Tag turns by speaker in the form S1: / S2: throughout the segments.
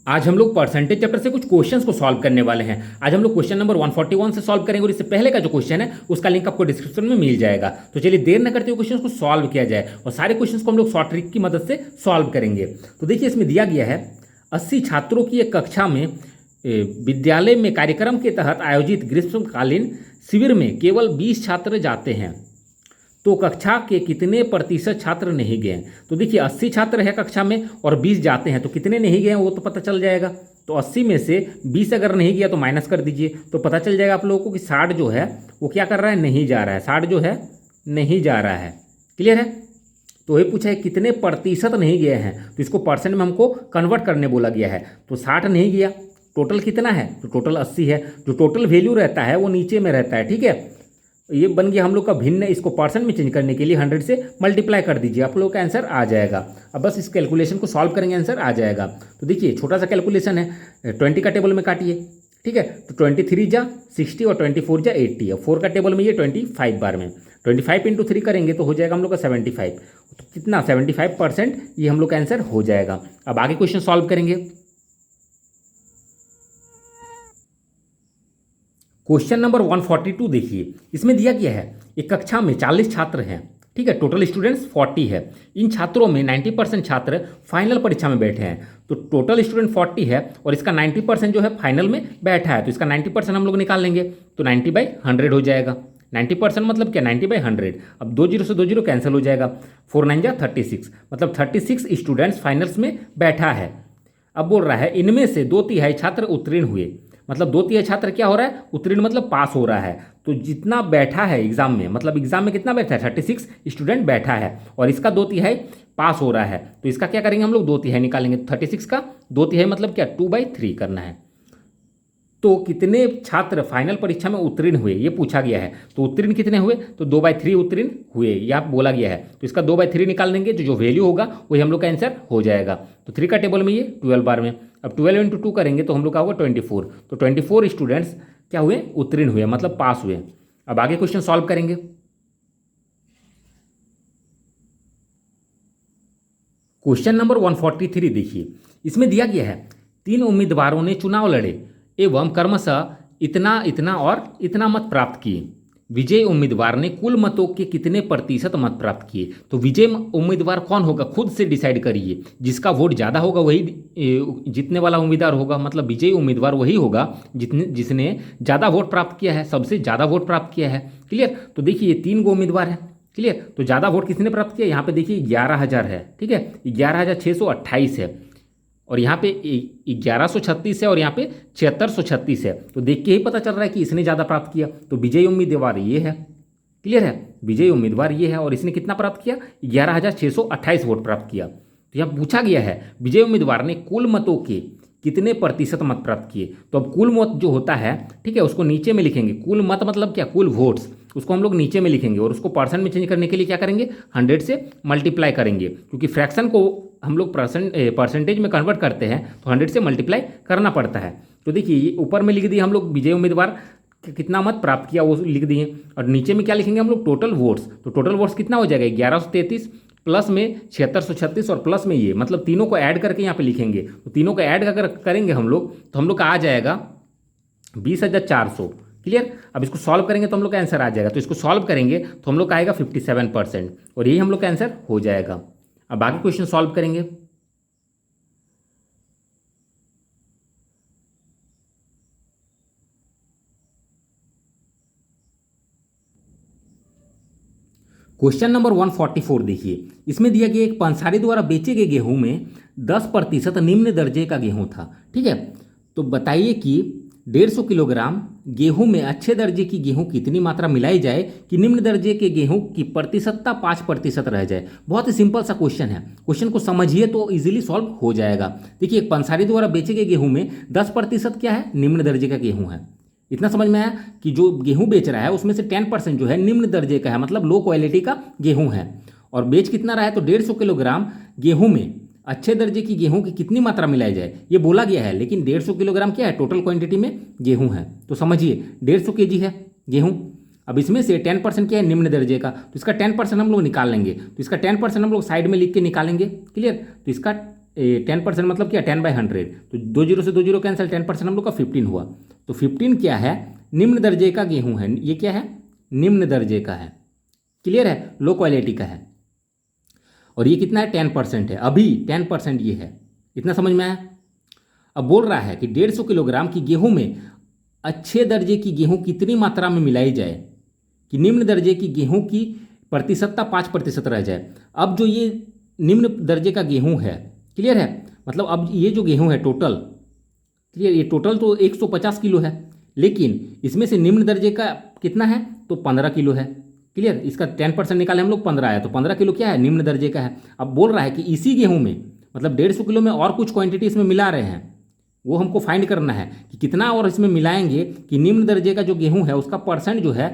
S1: आज हम लोग परसेंटेज चैप्टर से कुछ क्वेश्चंस को सॉल्व करने वाले हैं। आज हम लोग क्वेश्चन नंबर 141 से सॉल्व करेंगे और इससे पहले का जो क्वेश्चन है उसका लिंक आपको डिस्क्रिप्शन में मिल जाएगा। तो चलिए देर न करते हुए क्वेश्चन को सॉल्व किया जाए और सारे क्वेश्चंस को हम लोग शॉर्ट ट्रिक की मदद से सॉल्व करेंगे। तो देखिए इसमें दिया गया है 80 छात्रों की एक कक्षा में विद्यालय में कार्यक्रम के तहत आयोजित ग्रीष्मकालीन शिविर में केवल 20 छात्र जाते हैं, तो कक्षा के कितने प्रतिशत छात्र नहीं गए। तो देखिए 80 छात्र है कक्षा में और 20 जाते हैं, तो कितने नहीं गए वो तो पता चल जाएगा। तो 80 में से 20 अगर नहीं गया तो माइनस कर दीजिए, तो पता चल जाएगा आप लोगों को कि 60 जो है वो क्या कर रहा है, नहीं जा रहा है। 60 जो है नहीं जा रहा है। क्लियर है। तो ये पूछा है कितने प्रतिशत नहीं गए हैं, तो इसको परसेंट में हमको कन्वर्ट करने बोला गया है। तो 60 नहीं गया, टोटल कितना है, तो टोटल 80 है। जो टोटल वैल्यू रहता है वो नीचे में रहता है। ठीक है, ये बन गया हम लोग का भिन्न। इसको परसेंट में चेंज करने के लिए 100 से मल्टीप्लाई कर दीजिए, आप लोगों का आंसर आ जाएगा। अब बस इस कैलकुलेशन को सॉल्व करेंगे, आंसर आ जाएगा। तो देखिए छोटा सा कैलकुलेशन है, 20 का टेबल में काटिए। ठीक है, तो 23 जा 60 और 24 जा 80 और 4 का टेबल में ये 25 बार में 25 इंटू 3 करेंगे तो हो जाएगा हम लोग का 75। तो कितना 75% ये हम लोग का आंसर हो जाएगा। अब आगे क्वेश्चन सॉल्व करेंगे। क्वेश्चन नंबर 142 देखिए, इसमें दिया गया है एक कक्षा में 40 छात्र हैं। ठीक है, टोटल स्टूडेंट्स 40 है। इन छात्रों में 90% छात्र फाइनल परीक्षा में बैठे हैं। तो टोटल स्टूडेंट 40 है और इसका 90% जो है फाइनल में बैठा है, तो इसका 90% हम लोग निकाल लेंगे, तो 90/100 हो जाएगा। 90% मतलब क्या, 90/100। अब 2 0 से 2 0 कैंसिल हो जाएगा, 4 9 जा 36, मतलब 36 स्टूडेंट्स फाइनल्स में बैठा है। अब बोल रहा है इनमें से 2/3 छात्र उत्तीर्ण हुए, मतलब 2/3 छात्र क्या हो रहा है, उत्तीर्ण मतलब पास हो रहा है। तो जितना बैठा है एग्जाम में, मतलब एग्जाम में कितना बैठा है, 36 स्टूडेंट बैठा है और इसका 2/3 पास हो रहा है। तो इसका क्या करेंगे हम लोग, 2/3 निकालेंगे। 36 का 2/3 मतलब क्या, 2/3 करना है। तो कितने छात्र फाइनल परीक्षा में उत्तीर्ण हुए ये पूछा गया है। तो उत्तीर्ण कितने हुए, तो 2/3 उत्तीर्ण हुए, यह बोला गया है। तो इसका 2/3 निकाल देंगे, जो वैल्यू होगा वही हम लोग का आंसर हो जाएगा। तो 3 का टेबल में ये 12 बार में, अब 12 इंटू 2 करेंगे तो हम लोग का होगा 24। तो 24 स्टूडेंट्स क्या हुए, उत्तीर्ण हुए, मतलब पास हुए। अब आगे क्वेश्चन सॉल्व करेंगे। क्वेश्चन नंबर 143 देखिए, इसमें दिया गया है 3 उम्मीदवारों ने चुनाव लड़े एवं क्रमशः इतना इतना और इतना मत प्राप्त किए। विजय उम्मीदवार ने कुल मतों के कितने प्रतिशत मत प्राप्त किए। तो विजय उम्मीदवार कौन होगा, खुद से डिसाइड करिए। जिसका वोट ज़्यादा होगा वही जीतने वाला उम्मीदवार होगा, मतलब विजयी उम्मीदवार वही होगा जिसने ज़्यादा वोट प्राप्त किया है, सबसे ज़्यादा वोट प्राप्त किया है। क्लियर। तो देखिए ये 3 गो उम्मीदवार है। क्लियर। तो ज़्यादा वोट किसने प्राप्त किया, यहाँ पे देखिए 11,000 है। ठीक है, 11,628 है और यहाँ पे 1136 है और यहाँ पे 7636 है। तो देख के ही पता चल रहा है कि इसने ज़्यादा प्राप्त किया। तो विजयी उम्मीदवार ये है। क्लियर है, विजयी उम्मीदवार ये है और इसने कितना प्राप्त किया, 11,628 वोट प्राप्त किया। तो यहाँ पूछा गया है विजयी उम्मीदवार ने कुल मतों के कितने प्रतिशत मत प्राप्त किए। तो अब कुल मत जो होता है, ठीक है, उसको नीचे में लिखेंगे। कुल मत मतलब क्या, कुल वोट्स, उसको हम लोग नीचे में लिखेंगे और उसको परसेंट में चेंज करने के लिए क्या करेंगे, 100 से मल्टीप्लाई करेंगे, क्योंकि फ्रैक्शन को हम लोग परसेंटेज में कन्वर्ट करते हैं तो 100 से मल्टीप्लाई करना पड़ता है। तो देखिए ये ऊपर में लिख दिए हम लोग विजय उम्मीदवार कितना मत प्राप्त किया वो लिख दिए, और नीचे में क्या लिखेंगे हम लोग, टोटल वोट्स। तो टोटल वोट्स कितना हो जाएगा, 1133 प्लस में 7636 और प्लस में ये, मतलब तीनों को ऐड करके यहाँ पे लिखेंगे। तो तीनों को ऐड अगर करेंगे हम लोग तो हम लोग का आ जाएगा 20,400। क्लियर। अब इसको सॉल्व करेंगे तो हम लोग का आंसर आ जाएगा। तो इसको सॉल्व करेंगे तो हम लोग का आएगा 57% और यही हम लोग का आंसर हो जाएगा। अब बाकी क्वेश्चन सॉल्व करेंगे। क्वेश्चन नंबर 144 देखिए, इसमें दिया गया एक पंसारी द्वारा बेचे गए गेहूं में 10% निम्न दर्जे का गेहूं था। ठीक है, तो बताइए कि 150 किलोग्राम गेहूं में अच्छे दर्जे की गेहूं कितनी मात्रा मिलाई जाए कि निम्न दर्जे के गेहूं की प्रतिशतता 5% रह जाए। बहुत ही सिंपल सा क्वेश्चन है, क्वेश्चन को समझिए तो इजीली सॉल्व हो जाएगा। देखिए एक पंसारी द्वारा बेचे गए गेहूं में 10% क्या है, निम्न दर्जे का गेहूं है। इतना समझ में आया कि जो गेहूं बेच रहा है उसमें से 10% जो है निम्न दर्जे का है, मतलब लो क्वालिटी का गेहूं है। और बेच कितना रहा है, तो 150 किलोग्राम गेहूं में अच्छे दर्जे की गेहूं की कितनी मात्रा मिलाई जाए ये बोला गया है, लेकिन 150 किलोग्राम क्या है, टोटल क्वांटिटी में गेहूं है। तो समझिए 150 kg है गेहूं। अब इसमें से 10% क्या है, निम्न दर्जे का, तो इसका 10% हम लोग निकाल लेंगे। तो इसका 10% हम लोग साइड में लिख के निकालेंगे। क्लियर। तो इसका 10% मतलब क्या, 10/100, तो 2 जीरो से 2 जीरो कैंसिल, 10% हम लोग का 15 हुआ। तो 15 क्या है, निम्न दर्जे का गेहूं है। ये क्या है, निम्न दर्जे का है, क्लियर है, लो क्वालिटी का है। और ये कितना है, 10% है, अभी 10% ये है, इतना समझ में आया। अब बोल रहा है कि 150 किलोग्राम की गेहूं में अच्छे दर्जे की गेहूं कितनी मात्रा में मिलाई जाए कि निम्न दर्जे की गेहूं की प्रतिशतता 5% रह जाए। अब जो ये निम्न दर्जे का गेहूं है, क्लियर है, मतलब अब ये जो गेहूं है टोटल, क्लियर, ये टोटल तो 150 किलो है, लेकिन इसमें से निम्न दर्जे का कितना है, तो 15 किलो है, क्लियर। इसका 10% निकाले हम लोग, 15 आया, तो 15 किलो क्या है, निम्न दर्जे का है। अब बोल रहा है कि इसी गेहूं में, मतलब 150 किलो में और कुछ क्वांटिटी इसमें मिला रहे हैं, वो हमको फाइंड करना है कि कितना और इसमें मिलाएंगे कि निम्न दर्जे का जो गेहूं है उसका परसेंट जो है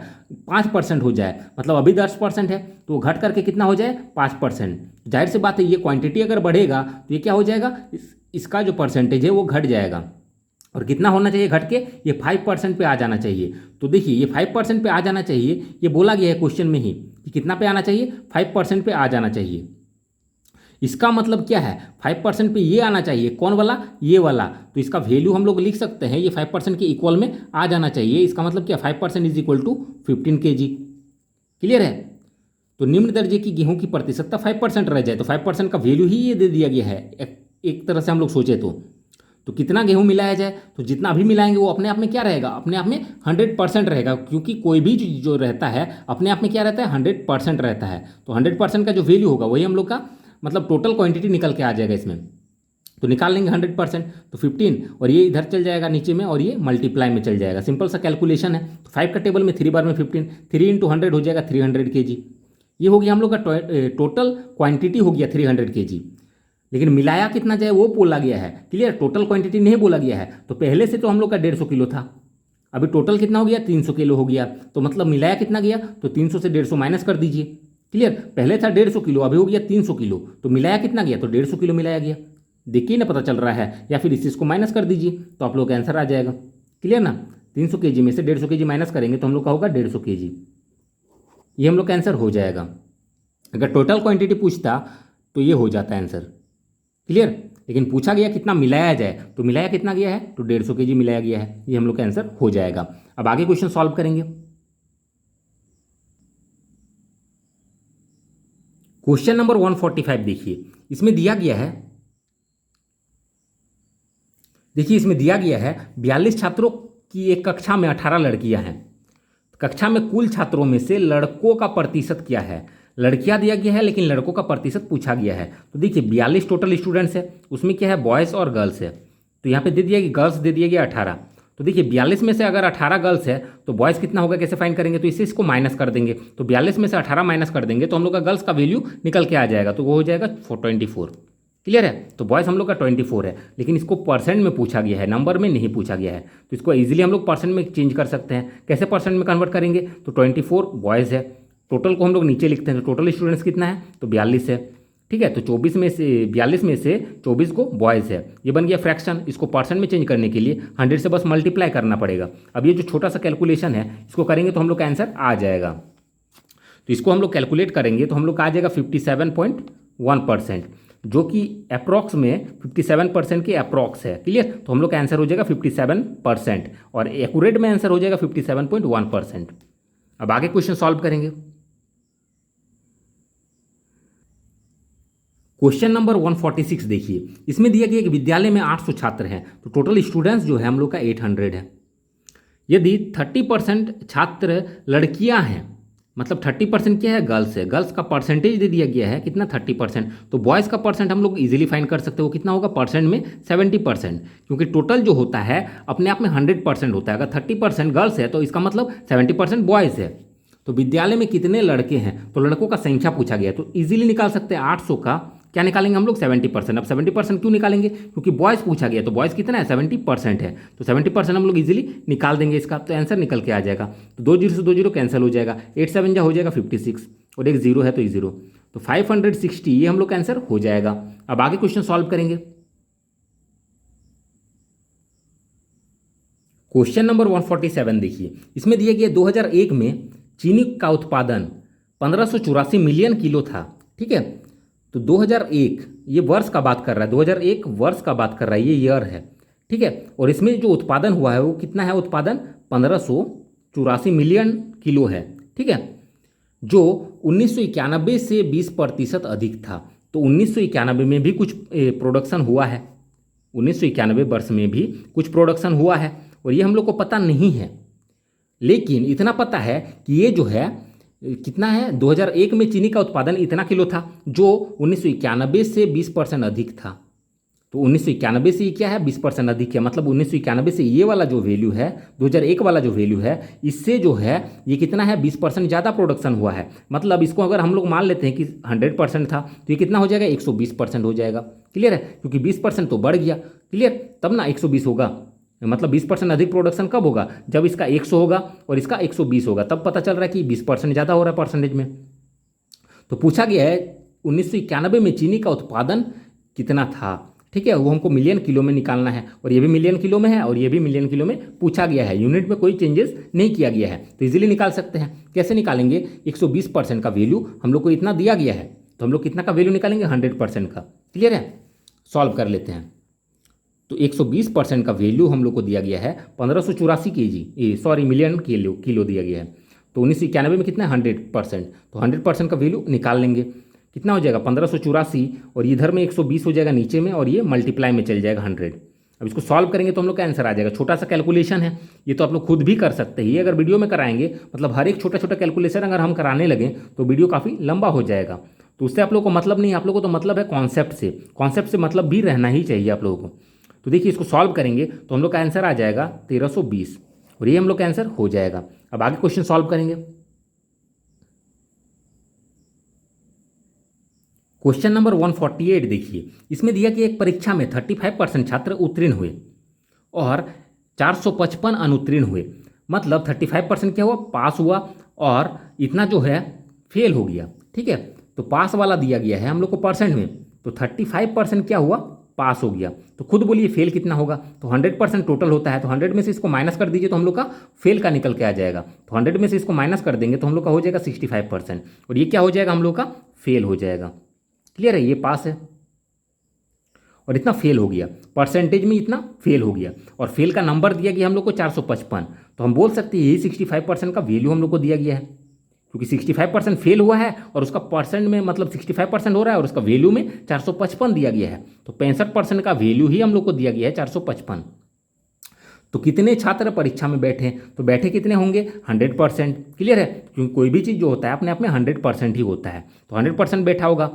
S1: 5% हो जाए। मतलब अभी 10% है तो घट करके कितना हो जाए, 5%। जाहिर सी बात है, ये क्वांटिटी अगर बढ़ेगा तो ये क्या हो जाएगा, इसका जो परसेंटेज है वो घट जाएगा। और कितना होना चाहिए घट के, ये 5% पे आ जाना चाहिए। तो देखिए ये 5% पे आ जाना चाहिए, ये बोला गया है क्वेश्चन में ही कि कितना पे आना चाहिए, 5% पे आ जाना चाहिए। इसका मतलब क्या है, 5% पे ये आना चाहिए, कौन वाला, ये वाला। तो इसका वैल्यू हम लोग लिख सकते हैं, ये 5% के इक्वल में आ जाना चाहिए। इसका मतलब क्या, 5% is equal to 15 kg, clear है। तो निम्न दर्जे की गेहूं की प्रतिशतता 5% रह जाए, तो 5% का वैल्यू ही ये दे दिया गया है। एक तरह से हम लोग सोचे तो कितना गेहूं मिलाया जाए, तो जितना भी मिलाएंगे वो अपने आप में क्या रहेगा, अपने आप में 100% रहेगा, क्योंकि कोई भी जो रहता है अपने आप में क्या रहता है, 100% रहता है। तो 100% का जो वैल्यू होगा वही हम लोग का मतलब टोटल क्वांटिटी निकल के आ जाएगा इसमें। तो निकाल लेंगे 100%, तो 15, और ये इधर चल जाएगा नीचे में और ये मल्टीप्लाई में चल जाएगा। सिंपल सा कैलकुलेशन है। तो 5 का टेबल में 3 बार में 15, 3 इंटू 100 हो जाएगा 300 kg। ये हो गया हम लोग का टोटल क्वांटिटी हो गया 300 kg। लेकिन मिलाया कितना जाए वो बोला गया है, क्लियर, टोटल क्वांटिटी नहीं बोला गया है। तो पहले से तो हम लोग का 150 किलो था, अभी टोटल कितना हो गया, 300 किलो हो गया। तो मतलब मिलाया कितना गया, तो 300 से 150 माइनस कर दीजिए, क्लियर। पहले था 150 किलो, अभी हो गया 300 किलो, तो मिलाया कितना गया, तो 150 किलो मिलाया गया। देखिए ना, पता चल रहा है। या फिर इस चीज़ को माइनस कर दीजिए तो आप लोग का आंसर आ जाएगा, क्लियर ना। 300 kg में से 150 kg माइनस करेंगे तो हम लोग का होगा 150 kg, ये हम लोग का आंसर हो जाएगा। अगर टोटल क्वांटिटी पूछता तो ये हो जाता है आंसर, क्लियर। लेकिन पूछा गया कितना मिलाया जाए, तो मिलाया कितना गया है, तो 150 kg मिलाया गया है, ये हम लोग का आंसर हो जाएगा। अब आगे क्वेश्चन सॉल्व करेंगे। क्वेश्चन नंबर 145 देखिए, इसमें दिया गया है, देखिए इसमें दिया गया है 42 छात्रों की एक कक्षा में 18 लड़कियां हैं। कक्षा में कुल छात्रों में से लड़कों का प्रतिशत क्या है। लड़कियां दिया गया है लेकिन लड़कों का प्रतिशत पूछा गया है। तो देखिए 42 टोटल स्टूडेंट्स है, उसमें क्या है, बॉयज़ और गर्ल्स है। तो यहाँ पे दे दिया कि गर्ल्स दे दिया गया 18। तो देखिए 42 में से अगर 18 गर्ल्स है तो बॉयज़ कितना होगा, कैसे फाइंड करेंगे, तो इससे इसको माइनस कर देंगे। तो 42 में से 18 माइनस कर देंगे तो हम लोग का गर्ल्स का वैल्यू निकल के आ जाएगा, तो वो हो जाएगा 24, क्लियर है। तो बॉयज़ हम लोग का 24 है, लेकिन इसको परसेंट में पूछा गया है, नंबर में नहीं पूछा गया है। तो इसको इजीली हम लोग परसेंट में चेंज कर सकते हैं। कैसे परसेंट में कन्वर्ट करेंगे, तो 24 बॉयज़ है, टोटल को हम लोग नीचे लिखते हैं, तो टोटल स्टूडेंट्स कितना है, तो 42 है, ठीक है। तो 24 में से 42 में से 24 को बॉयज़ है, ये बन गया फ्रैक्शन। इसको परसेंट में चेंज करने के लिए 100 से बस मल्टीप्लाई करना पड़ेगा। अब ये जो छोटा सा कैलकुलेशन है इसको करेंगे तो हम लोग का आंसर आ जाएगा। तो इसको हम लोग कैलकुलेट करेंगे तो हम लोग का आ जाएगा 57.1%, जो कि अप्रॉक्स में 57% के अप्रॉक्स है, क्लियर। तो हम लोग का आंसर हो जाएगा 57% और एक्यूरेट में आंसर हो जाएगा 57.1%। अब आगे क्वेश्चन सॉल्व करेंगे। क्वेश्चन नंबर 146 देखिए, इसमें दिया गया कि विद्यालय में 800 छात्र हैं, तो टोटल स्टूडेंट्स जो है हम लोग का 800 है। यदि 30% छात्र लड़कियां हैं, मतलब 30% क्या है, गर्ल्स है, गर्ल्स का परसेंटेज दे दिया गया है कितना, 30%। तो बॉयज़ का परसेंट हम लोग इजीली फाइंड कर सकते हो, कितना होगा परसेंट में 70%, क्योंकि टोटल जो होता है अपने आप में 100% होता है। अगर 30% गर्ल्स है तो इसका मतलब 70% बॉयज़ है। तो विद्यालय में कितने लड़के हैं, तो लड़कों का संख्या पूछा गया है, तो इजीली निकाल सकते हैं 800 का क्या निकालेंगे हम लोग, 70%। अब 70% क्यों निकालेंगे, क्योंकि बॉयज़ पूछा गया, तो बॉयज़ कितना है, 70% है, तो 70% हम लोग इजीली निकाल देंगे इसका, तो आंसर निकल के आ जाएगा। तो 2 जीरो से 2 जीरो कैंसिल हो जाएगा, 8 7 जा हो जाएगा 56 और एक जीरो है तो 0, तो 560 ये हम लोग का आंसर हो जाएगा। अब आगे क्वेश्चन सॉल्व करेंगे। क्वेश्चन नंबर 147 देखिए, इसमें दिया गया 2001 में चीनी का उत्पादन 1584 मिलियन किलो था, ठीक है। तो 2001 ये वर्ष का बात कर रहा है, 2001 वर्ष का बात कर रहा है, ये ईयर है, ठीक है। और इसमें जो उत्पादन हुआ है वो कितना है, उत्पादन 1584 मिलियन किलो है, ठीक है, जो 1991 से 20% अधिक था। तो 1991 में भी कुछ प्रोडक्शन हुआ है, 1991 वर्ष में भी कुछ प्रोडक्शन हुआ है, और ये हम लोग को पता नहीं है, लेकिन इतना पता है कि ये जो है कितना है, 2001 में चीनी का उत्पादन इतना किलो था, जो 1991 से 20% अधिक था। तो 1991 से ये क्या है, 20% अधिक है, मतलब 1991 से ये वाला जो वैल्यू है, 2001 वाला जो वैल्यू है, इससे जो है ये कितना है, 20% ज़्यादा प्रोडक्शन हुआ है। मतलब इसको अगर हम लोग मान लेते हैं कि 100% था, तो ये कितना हो जाएगा, 120% हो जाएगा। क्लियर है, क्योंकि 20% तो बढ़ गया, क्लियर, तब ना 120 होगा। मतलब 20% अधिक प्रोडक्शन कब होगा, जब इसका 100 होगा और इसका 120 होगा, तब पता चल रहा है कि 20% ज़्यादा हो रहा है परसेंटेज में। तो पूछा गया है 1991 में चीनी का उत्पादन कितना था, ठीक है, वो हमको मिलियन किलो में निकालना है, और ये भी मिलियन किलो में है और ये भी मिलियन किलो में पूछा गया है, यूनिट में कोई चेंजेस नहीं किया गया है, तो इजीली निकाल सकते हैं। कैसे निकालेंगे, 120% का वैल्यू हम लोग को इतना दिया गया है, तो हम लोग कितना का वैल्यू निकालेंगे, 100% का। क्लियर है, सॉल्व कर लेते हैं। तो 120% का वैल्यू हम लोग को दिया गया है 1584 केजी, सॉरी मिलियन किलो दिया गया है। तो 1991 में कितना है, 100%, तो 100% का वैल्यू निकाल लेंगे, कितना हो जाएगा 1584, और इधर में 120 हो जाएगा नीचे में, और ये मल्टीप्लाई में चल जाएगा 100। अब इसको सॉल्व करेंगे तो हम लोग का आंसर आ जाएगा। छोटा सा कैलकुलेशन है, ये तो आप लोग खुद भी कर सकते हैं, ये अगर वीडियो में कराएंगे, मतलब हर एक छोटा छोटा कैलकुलेशन अगर हम कराने लगे तो वीडियो काफ़ी लंबा हो जाएगा। तो उससे आप लोग को मतलब नहीं, आप लोगों को तो मतलब है कॉन्सेप्ट से मतलब भी रहना ही चाहिए आप लोगों को। तो देखिए इसको सॉल्व करेंगे तो हम लोग का आंसर आ जाएगा 1320, और ये हम लोग का आंसर हो जाएगा। अब आगे क्वेश्चन सॉल्व करेंगे। क्वेश्चन नंबर 148 देखिए, इसमें दिया कि एक परीक्षा में 35% छात्र उत्तीर्ण हुए और 455 अनुत्तीर्ण हुए। मतलब 35% क्या हुआ, पास हुआ, और इतना जो है फेल हो गया, ठीक है। तो पास वाला दिया गया है हम लोग को परसेंट में, तो 35% क्या हुआ, पास हो गया। तो खुद बोलिए फेल कितना होगा, तो 100% टोटल होता है, तो 100 में से इसको माइनस कर दीजिए तो हम लोग का फेल का निकल के आ जाएगा। तो 100 में से इसको माइनस कर देंगे तो हम लोग का हो जाएगा 65%, और ये क्या हो जाएगा, हम लोग का फेल हो जाएगा। क्लियर है, ये पास है और इतना फेल हो गया, परसेंटेज में इतना फेल हो गया, और फेल का नंबर दिया गया हम लोग को 455। तो हम बोल सकते हैं यही 65% का वैल्यू हम लोग को दिया गया है, क्योंकि 65% फेल हुआ है और उसका परसेंट में मतलब 65% हो रहा है, और उसका वैल्यू में 455 दिया गया है। तो 65% का वैल्यू ही हम लोग को दिया गया है 455। तो कितने छात्र परीक्षा में बैठे, तो बैठे कितने होंगे, 100%। क्लियर है, क्योंकि कोई भी चीज़ जो होता है अपने आप में 100% ही होता है, तो 100% बैठा होगा,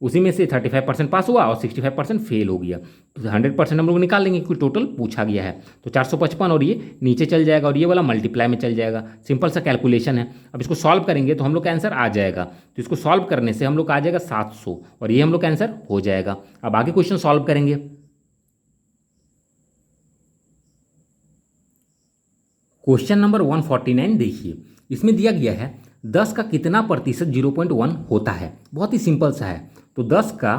S1: उसी में से 35% पास हुआ और 65% फेल हो गया। तो 100% हम लोग निकाल लेंगे क्योंकि टोटल पूछा गया है। तो 455 और ये नीचे चल जाएगा और ये वाला मल्टीप्लाई में चल जाएगा। सिंपल सा कैलकुलेशन है। अब इसको सॉल्व करेंगे तो हम लोग का आंसर आ जाएगा। तो इसको सॉल्व करने से हम लोग का आ जाएगा 700 और ये हम लोग का आंसर हो जाएगा। अब आगे क्वेश्चन सॉल्व करेंगे। क्वेश्चन नंबर 149 देखिए, इसमें दिया गया है 10 का कितना प्रतिशत 0.1 होता है। बहुत ही सिंपल सा है। तो 10 का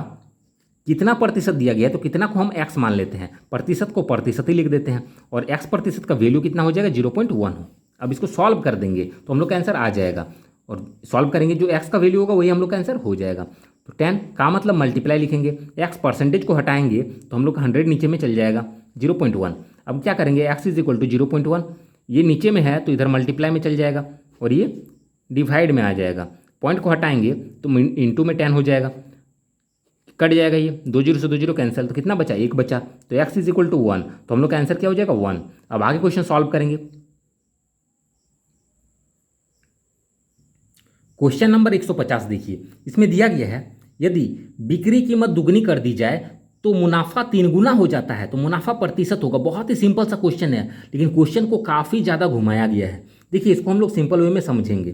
S1: कितना प्रतिशत दिया गया है, तो कितना को हम x मान लेते हैं, प्रतिशत को प्रतिशत ही लिख देते हैं और x प्रतिशत का वैल्यू कितना हो जाएगा 0.1 हो। अब इसको सॉल्व कर देंगे तो हम लोग का आंसर आ जाएगा और सॉल्व करेंगे जो x का वैल्यू होगा वही हम लोग का आंसर हो जाएगा। तो 10 का मतलब मल्टीप्लाई लिखेंगे, x परसेंटेज को हटाएंगे तो हम लोग का 100 नीचे में चल जाएगा 0.1। अब क्या करेंगे, x इज इक्वल टू 0.1, ये नीचे में है तो इधर मल्टीप्लाई में चल जाएगा और ये डिवाइड में आ जाएगा। पॉइंट को हटाएंगे तो इंटू में 10 हो जाएगा, कट जाएगा, ये 2 0 से 2 0 कैंसिल, तो कितना बचा, 1 बचा। तो x इज इक्वल टू 1, तो हम लोग का आंसर क्या हो जाएगा 1। अब आगे क्वेश्चन सॉल्व करेंगे। क्वेश्चन नंबर 150 देखिए, इसमें दिया गया है यदि बिक्री कीमत दुगनी कर दी जाए तो मुनाफा 3 गुना हो जाता है, तो मुनाफा प्रतिशत होगा। बहुत ही सिंपल सा क्वेश्चन है, लेकिन क्वेश्चन को काफ़ी ज़्यादा घुमाया गया है। देखिए इसको हम लोग सिंपल वे में समझेंगे।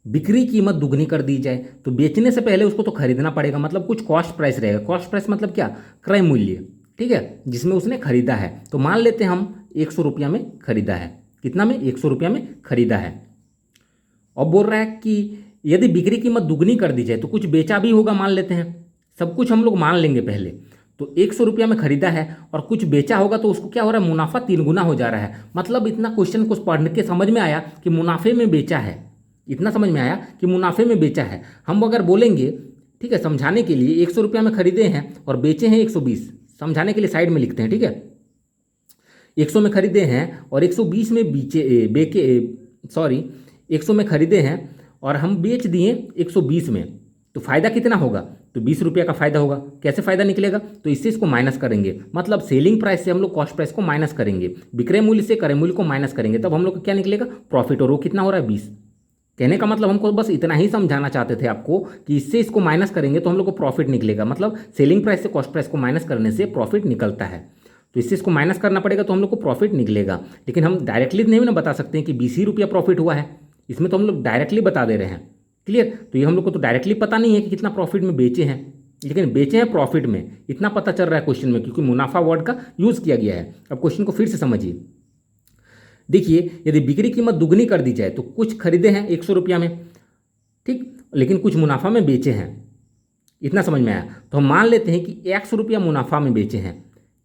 S1: बिक्री कीमत दुगनी कर दी जाए तो बेचने से पहले उसको तो खरीदना पड़ेगा, मतलब कुछ कॉस्ट प्राइस रहेगा। कॉस्ट प्राइस मतलब क्या, क्रय मूल्य, ठीक है, जिसमें उसने खरीदा है। तो मान लेते हैं हम 100 रुपया में खरीदा है, कितना में, 100 रुपया में खरीदा है। अब बोल रहा है कि यदि बिक्री कीमत दुगनी कर दी जाए तो कुछ बेचा भी होगा, मान लेते हैं, सब कुछ हम लोग मान लेंगे पहले। तो 100 रुपया में खरीदा है और कुछ बेचा होगा तो उसको क्या हो रहा है, मुनाफा 3 गुना हो जा रहा है। मतलब इतना क्वेश्चन को पढ़ने के समझ में आया कि मुनाफे में बेचा है, इतना समझ में आया कि मुनाफे में बेचा है। हम अगर बोलेंगे ठीक है, समझाने के लिए 100 रुपया में खरीदे हैं और बेचे हैं 120, समझाने के लिए साइड में लिखते हैं। ठीक है, 100 में खरीदे हैं और 120 में बेचे 100 में खरीदे हैं और हम बेच दिए 120 में, तो फ़ायदा कितना होगा? तो 20 रुपये का फ़ायदा होगा। कैसे फ़ायदा निकलेगा? तो इससे इसको माइनस करेंगे, मतलब सेलिंग प्राइस से हम लोग कॉस्ट प्राइस को माइनस करेंगे, विक्रय मूल्य से क्रय मूल्य को माइनस करेंगे, तब हम लोग का क्या निकलेगा? प्रॉफिट। और वो कितना हो रहा है? 20। कहने का मतलब हमको बस इतना ही समझाना चाहते थे आपको कि इससे इसको माइनस करेंगे तो हम लोग को प्रॉफिट निकलेगा, मतलब सेलिंग प्राइस से कॉस्ट प्राइस को माइनस करने से प्रॉफिट निकलता है। तो इससे इसको माइनस करना पड़ेगा तो हम लोग को प्रॉफिट निकलेगा। लेकिन हम डायरेक्टली नहीं ना बता सकते हैं कि 20 ही रुपया प्रॉफिट हुआ है, इसमें तो हम लोग डायरेक्टली बता दे रहे हैं। क्लियर? तो ये हम लोग को तो डायरेक्टली पता नहीं है कि कितना प्रॉफिट में बेचे हैं, लेकिन बेचे हैं प्रॉफिट में, इतना पता चल रहा है क्वेश्चन में, क्योंकि मुनाफा वर्ड का यूज़ किया गया है। अब क्वेश्चन को फिर से समझिए। देखिए, यदि बिक्री कीमत दुगनी कर दी जाए तो कुछ खरीदे हैं 100 रुपया में, ठीक, लेकिन कुछ मुनाफा में बेचे हैं, इतना समझ में आया। तो हम मान लेते हैं कि 100 रुपया मुनाफा में बेचे हैं,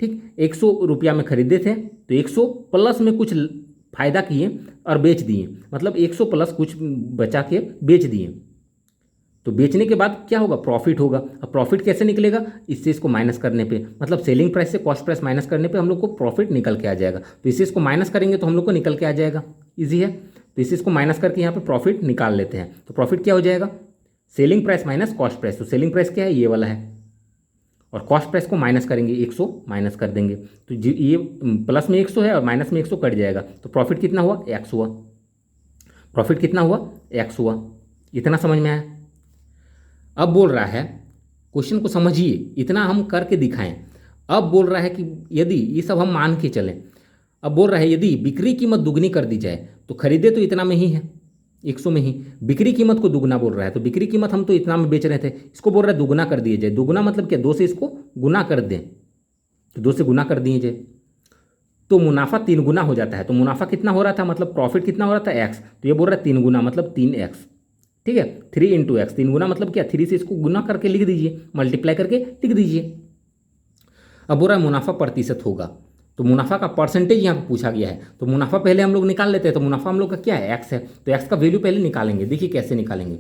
S1: ठीक, 100 रुपया में खरीदे थे तो 100 प्लस में कुछ फायदा किए और बेच दिए, मतलब 100 प्लस कुछ बचा के बेच दिए, तो बेचने के बाद क्या होगा? प्रॉफिट होगा। अब प्रॉफिट कैसे निकलेगा? इससे इसको माइनस करने पे, मतलब सेलिंग प्राइस से कॉस्ट प्राइस माइनस करने पे हम लोग को प्रॉफिट निकल के आ जाएगा। तो इससे इसको माइनस करेंगे तो हम लोग को निकल के आ जाएगा, इजी है। तो इससे इसको माइनस करके यहाँ पे प्रॉफिट निकाल लेते हैं। तो प्रॉफिट क्या हो जाएगा? Selling price minus cost price. तो सेलिंग प्राइस क्या है? ये वाला है, और कॉस्ट प्राइस को माइनस करेंगे, 100 माइनस कर देंगे, तो ये प्लस में 100 है और माइनस में 100 कट जाएगा, तो प्रॉफिट कितना हुआ? x हुआ। प्रॉफिट कितना हुआ? x हुआ। इतना समझ में आया? अब बोल रहा है, क्वेश्चन को समझिए, इतना हम करके दिखाएं। अब बोल रहा है कि यदि ये सब हम मान के चलें, अब बोल रहा है यदि बिक्री कीमत दुगनी कर दी जाए, तो खरीदे तो इतना में ही है, 100 में ही, बिक्री कीमत को दुगना बोल रहा है, तो बिक्री कीमत हम तो इतना में बेच रहे थे, इसको बोल रहा है दुगना कर दिए जाए। दुगना मतलब क्या? 2 से इसको गुना कर दें, तो 2 से गुना कर दिए जाए तो मुनाफा 3 गुना हो जाता है। तो मुनाफा कितना हो रहा था, मतलब प्रॉफिट कितना हो रहा था? x, तो ये बोल रहा है 3 गुना, मतलब 3x, ठीक है, 3 × x, 3 गुना मतलब क्या? 3 से इसको गुना करके लिख दीजिए, मल्टीप्लाई करके लिख दीजिए। अब बोल रहा है मुनाफा प्रतिशत होगा, तो मुनाफा का परसेंटेज यहाँ पे पूछा गया है, तो मुनाफा पहले हम लोग निकाल लेते हैं। तो मुनाफा हम लोग का क्या है? x है, तो x का वैल्यू पहले निकालेंगे। देखिए कैसे निकालेंगे,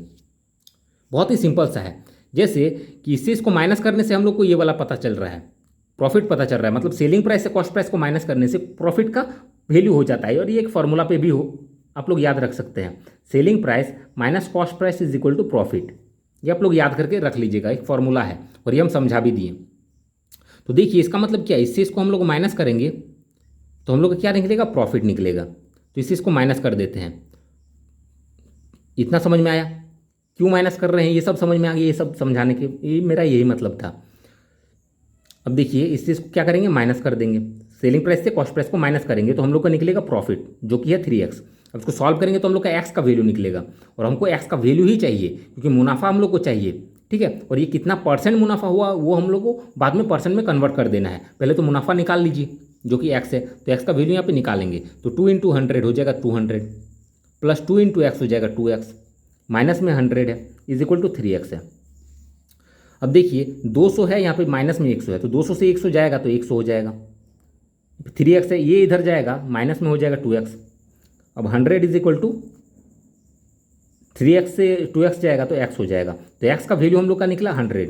S1: बहुत ही सिंपल सा है। जैसे कि इससे इसको माइनस करने से हम लोग को ये वाला पता चल रहा है, प्रॉफिट पता चल रहा है, मतलब सेलिंग प्राइस से कॉस्ट प्राइस को माइनस करने से प्रॉफिट का वैल्यू हो जाता है। और ये एक फॉर्मूला पे भी हो, आप लोग याद रख सकते हैं, selling price minus cost price is equal to profit. ये आप लोग याद करके रख लीजिएगा, एक फॉर्मूला है, और ये हम समझा भी दिए। तो देखिए इसका मतलब क्या है, इससे इसको हम लोग माइनस करेंगे तो हम लोग का क्या निकलेगा? प्रॉफिट निकलेगा। तो इससे इसको माइनस कर देते हैं। इतना समझ में आया? क्यों माइनस कर रहे हैं ये सब समझ में आ गया, ये सब समझाने के ये मेरा यही मतलब था। अब देखिए इससे इसको क्या करेंगे? माइनस कर देंगे, सेलिंग प्राइस से कॉस्ट प्राइस को माइनस करेंगे तो हम लोग का निकलेगा प्रॉफिट, जो कि है 3x। अब इसको सॉल्व करेंगे तो हम लोग का x का वैल्यू निकलेगा, और हमको x का वैल्यू ही चाहिए क्योंकि मुनाफा हम लोग को चाहिए, ठीक है। और ये कितना परसेंट मुनाफा हुआ वो हम लोग को बाद में परसेंट में कन्वर्ट कर देना है। पहले तो मुनाफा निकाल लीजिए जो कि x है, तो x का वैल्यू यहाँ पे निकालेंगे, तो 2 × 100 हो जाएगा 200, प्लस 2 × x हो जाएगा 2x, माइनस में 100 है, इज इक्वल टू 3x है। अब देखिए 200 है यहाँ पे, माइनस में 100 है, तो 200 से 100 जाएगा तो 100 हो जाएगा, 3x है, ये इधर जाएगा माइनस में हो जाएगा 2x। अब 100 इज इक्वल टू 3x से 2x जाएगा तो x हो जाएगा, तो x का वैल्यू हम लोग का निकला 100,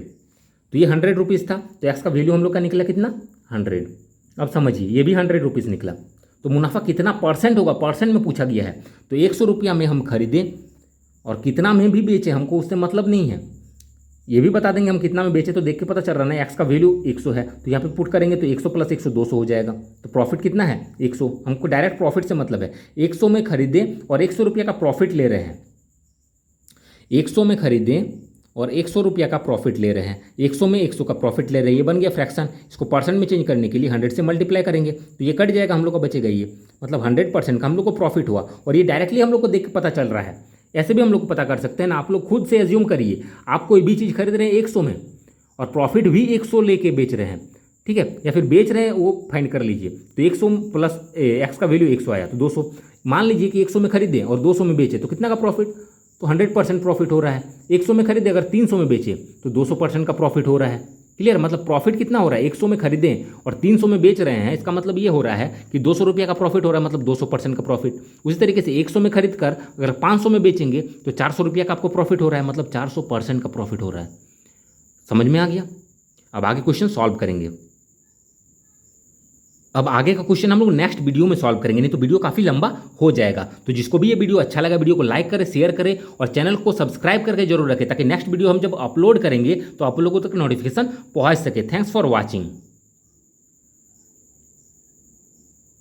S1: तो ये 100 रुपीज़ था, तो x का वैल्यू हम लोग का निकला कितना? 100। अब समझिए ये भी 100 रुपीज़ निकला, तो मुनाफा कितना परसेंट होगा, परसेंट में पूछा गया है। तो 100 रुपया में हम खरीदें और कितना में भी बेचें हमको उससे मतलब नहीं है, ये भी बता देंगे हम कितना में बेचे, तो देख के पता चल रहा है ना, x का वैल्यू 100 है, तो यहाँ पे पुट करेंगे तो 100 प्लस 100 200 हो जाएगा, तो प्रॉफिट कितना है? 100। हमको डायरेक्ट प्रॉफिट से मतलब है, 100 में खरीदें और 100 रुपये का प्रॉफिट ले रहे हैं, 100 में खरीदें और 100 रुपया का प्रॉफिट ले रहे हैं, 100 में 100 का प्रॉफिट ले रहे हैं, ये बन गया फ्रैक्शन। इसको परसेंट में चेंज करने के लिए 100 से मल्टीप्लाई करेंगे तो ये कट जाएगा, हम लोग को बचेगा ये, मतलब 100% का हम लोग को प्रॉफिट हुआ, और ये डायरेक्टली हम लोग को देख के पता चल रहा है। ऐसे भी हम लोग को पता कर सकते हैं ना, आप लोग खुद से एज्यूम करिए, आप कोई भी चीज़ खरीद रहे हैं 100 में और प्रॉफिट भी 100 लेके बेच रहे हैं, ठीक है, या फिर बेच रहे हैं वो फाइंड कर लीजिए, तो 100 प्लस x का वैल्यू 100 आया तो 200, मान लीजिए कि 100 में खरीदें और 200 में बेचे तो कितना का प्रॉफिट? तो 100% प्रॉफिट हो रहा है। 100 में खरीदे अगर 300 में बेचे तो 200% का प्रॉफिट हो रहा है। क्लियर? मतलब प्रॉफिट कितना हो रहा है, 100 में खरीदें और 300 में बेच रहे हैं, इसका मतलब ये हो रहा है कि 200 रुपये का प्रॉफिट हो रहा है, मतलब 200% का प्रॉफिट। उसी तरीके से 100 में खरीद कर अगर 500 में बेचेंगे तो 400 रुपये का आपको प्रॉफिट हो रहा है, मतलब 400% का प्रॉफिट हो रहा है। समझ में आ गया। अब आगे क्वेश्चन सॉल्व करेंगे। अब आगे का क्वेश्चन हम लोग नेक्स्ट वीडियो में सॉल्व करेंगे, नहीं तो वीडियो काफ़ी लंबा हो जाएगा। तो जिसको भी ये वीडियो अच्छा लगा, वीडियो को लाइक करें, शेयर करें और चैनल को सब्सक्राइब करके जरूर रखें, ताकि नेक्स्ट वीडियो हम जब अपलोड करेंगे तो आप लोगों तक नोटिफिकेशन पहुंच सके। Thanks for watching.